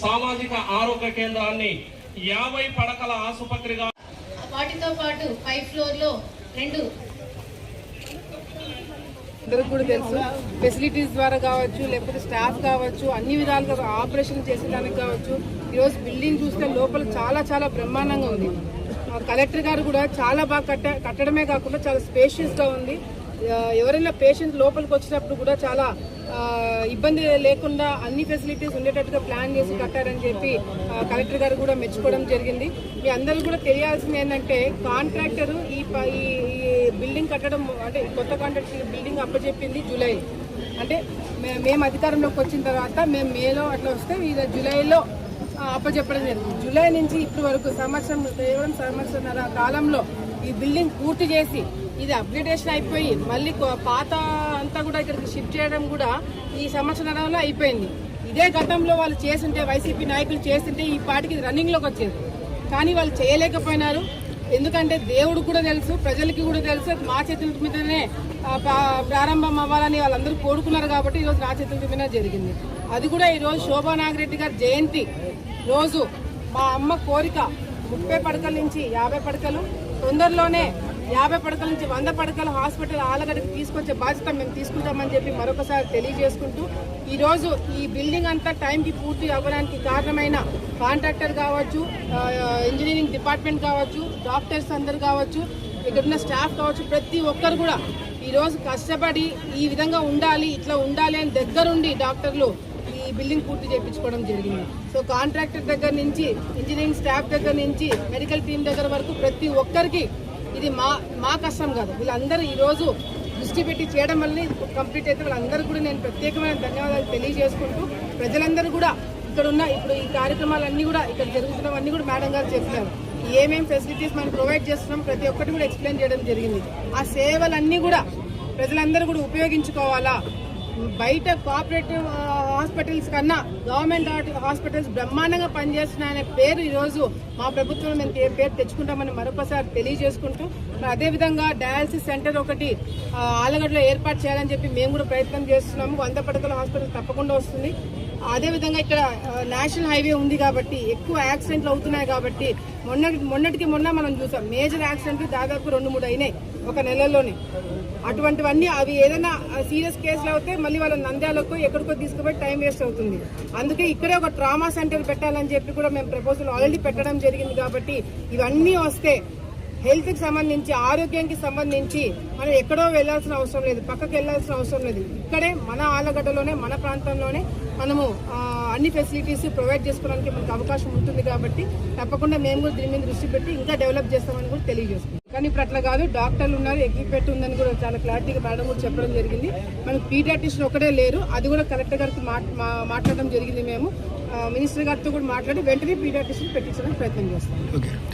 సామాజిక ఆరోగ్య కేంద్రాన్ని 50 పడకల ఆసుపత్రిగా వాటితో పాటు 5 ఫ్లోర్ లో 2 అందరికి కూడా తెలుసు ఫెసిలిటీస్ ద్వారా కావచ్చు లేకపోతే స్టాఫ్ కావచ్చు అన్ని విధాలుగా ఆపరేషన్ చేసేదానికి కావచ్చు. ఈరోజు బిల్డింగ్ చూస్తే లోపల చాలా చాలా బ్రహ్మాండంగా ఉంది. కలెక్టర్ గారు కూడా చాలా బాగా కట్టడమే కాకుండా చాలా స్పేషియస్గా ఉంది. ఎవరైనా పేషెంట్ లోపలికి వచ్చినప్పుడు కూడా చాలా ఇబ్బంది లేకుండా అన్ని ఫెసిలిటీస్ ఉండేటట్టుగా ప్లాన్ చేసి కట్టారని చెప్పి కలెక్టర్ గారు కూడా మెచ్చుకోవడం జరిగింది. మీ అందరూ కూడా తెలియాల్సింది ఏంటంటే కాంట్రాక్టర్ ఈ బిల్డింగ్ కట్టడం అంటే కొత్త కాంట్రాక్టర్ బిల్డింగ్ అప్పచెప్పింది జూలై. అంటే మేము అధికారంలోకి వచ్చిన తర్వాత మేము మేలో అట్లా వస్తే ఇది జూలైలో అప్పచెప్పడం జరిగింది. జూలై నుంచి ఇప్పటి వరకు కేవలం సంవత్సరంన్నర కాలంలో ఈ బిల్డింగ్ పూర్తి చేసి ఇది అప్గ్రేడేషన్ అయిపోయి మళ్ళీ పాత అంతా కూడా ఇక్కడికి షిఫ్ట్ చేయడం కూడా ఈ సంవత్సరంలో అయిపోయింది. ఇదే గతంలో వాళ్ళు చేస్తుంటే వైసీపీ నాయకులు చేస్తుంటే ఈ పార్టీకి రన్నింగ్లోకి వచ్చేది. కానీ వాళ్ళు చేయలేకపోయినారు. ఎందుకంటే దేవుడు కూడా తెలుసు, ప్రజలకి కూడా తెలుసు మా చేతుల మీదనే ప్రారంభం అవ్వాలని వాళ్ళందరూ కోరుకున్నారు కాబట్టి ఈరోజు నా చేతుల మీద జరిగింది. అది కూడా ఈరోజు శోభా నాగిరెడ్డి గారి జయంతి రోజు మా అమ్మ కోరిక 30 పడకల నుంచి 50 పడకలు, తొందరలోనే 50 పడకల నుంచి 100 పడకల హాస్పిటల్ ఆలగడ్డకి తీసుకొచ్చే బాధ్యత మేము తీసుకుంటామని చెప్పి మరొకసారి తెలియజేసుకుంటూ ఈరోజు ఈ బిల్డింగ్ అంతా టైంకి పూర్తి అవ్వడానికి కారణమైన కాంట్రాక్టర్ కావచ్చు, ఇంజనీరింగ్ డిపార్ట్మెంట్ కావచ్చు, డాక్టర్స్ అందరు కావచ్చు, ఇక్కడ ఉన్న స్టాఫ్ కావచ్చు, ప్రతి ఒక్కరు కూడా ఈరోజు కష్టపడి ఈ విధంగా ఉండాలి ఇట్లా ఉండాలి అని దగ్గరుండి డాక్టర్లు ఈ బిల్డింగ్ పూర్తి చేయించుకోవడం జరిగింది. సో కాంట్రాక్టర్ దగ్గర నుంచి ఇంజనీరింగ్ స్టాఫ్ దగ్గర నుంచి మెడికల్ టీం దగ్గర వరకు ప్రతి ఒక్కరికి ఇది మా కష్టం కాదు. వీళ్ళందరూ ఈరోజు దృష్టి పెట్టి చేయడం వల్ల కంప్లీట్ అయితే వాళ్ళందరూ కూడా నేను ప్రత్యేకమైన ధన్యవాదాలు తెలియజేసుకుంటూ ప్రజలందరూ కూడా ఇక్కడ ఉన్న ఇప్పుడు ఈ కార్యక్రమాలన్నీ కూడా ఇక్కడ జరుగుతున్నవన్నీ కూడా మేడం గారు చెప్పారు. ఏమేమి ఫెసిలిటీస్ మనం ప్రొవైడ్ చేస్తున్నాం ప్రతి ఒక్కటి కూడా ఎక్స్ప్లెయిన్ చేయడం జరిగింది. ఆ సేవలన్నీ కూడా ప్రజలందరూ కూడా ఉపయోగించుకోవాలా. బయట కోఆపరేటివ్ హాస్పిటల్స్ కన్నా గవర్నమెంట్ హాస్పిటల్స్ బ్రహ్మాండంగా పనిచేస్తున్నాయనే పేరు ఈరోజు మా ప్రభుత్వం మేము పేరు తెచ్చుకుంటామని మరొకసారి తెలియజేసుకుంటూ అదేవిధంగా డయాలసిస్ సెంటర్ ఒకటి ఆలగడ్డలో ఏర్పాటు చేయాలని చెప్పి మేము కూడా ప్రయత్నం చేస్తున్నాము. 100 పడకల హాస్పిటల్ తప్పకుండా వస్తుంది. అదేవిధంగా ఇక్కడ నేషనల్ హైవే ఉంది కాబట్టి ఎక్కువ యాక్సిడెంట్లు అవుతున్నాయి కాబట్టి మొన్నటికి మనం చూసాం మేజర్ యాక్సిడెంట్లు దాదాపు 2-3 అయినాయి ఒక నెలలోనే. అటువంటివన్నీ అవి ఏదైనా సీరియస్ కేసులు అవుతే మళ్ళీ వాళ్ళ నంద్యాలకు ఎక్కడికో తీసుకుపోయి టైం వేస్ట్ అవుతుంది. అందుకే ఇక్కడే ఒక ట్రామా సెంటర్ పెట్టాలని చెప్పి కూడా మేము ప్రపోజల్ ఆల్రెడీ పెట్టడం జరిగింది. కాబట్టి ఇవన్నీ వస్తే హెల్త్కి సంబంధించి ఆరోగ్యానికి సంబంధించి మనం ఎక్కడో వెళ్లాల్సిన అవసరం లేదు, పక్కకు వెళ్లాల్సిన అవసరం లేదు. ఇక్కడే మన ఆలగడ్డలోనే మన ప్రాంతంలోనే మనము అన్ని ఫెసిలిటీస్ ప్రొవైడ్ చేసుకోవడానికి మనకు అవకాశం ఉంటుంది. కాబట్టి తప్పకుండా మేము కూడా దీని మీద దృష్టి పెట్టి ఇంకా డెవలప్ చేస్తామని కూడా తెలియజేస్తున్నాం. కానీ ఇప్పుడు అట్లా కాదు, డాక్టర్లు ఉన్నారు, ఎక్విప్మెంట్ ఉందని కూడా చాలా క్లారిటీగా మేడం కూడా చెప్పడం జరిగింది. మనకు పీడియాట్రిషియన్ ఒకటే లేరు, అది కూడా కలెక్టర్ గారికి మాట్లాడడం జరిగింది. మేము మినిస్టర్ గారితో కూడా మాట్లాడి వెంటనే పీడియాట్రిషియన్ పెట్టించడానికి ప్రయత్నం చేస్తాం.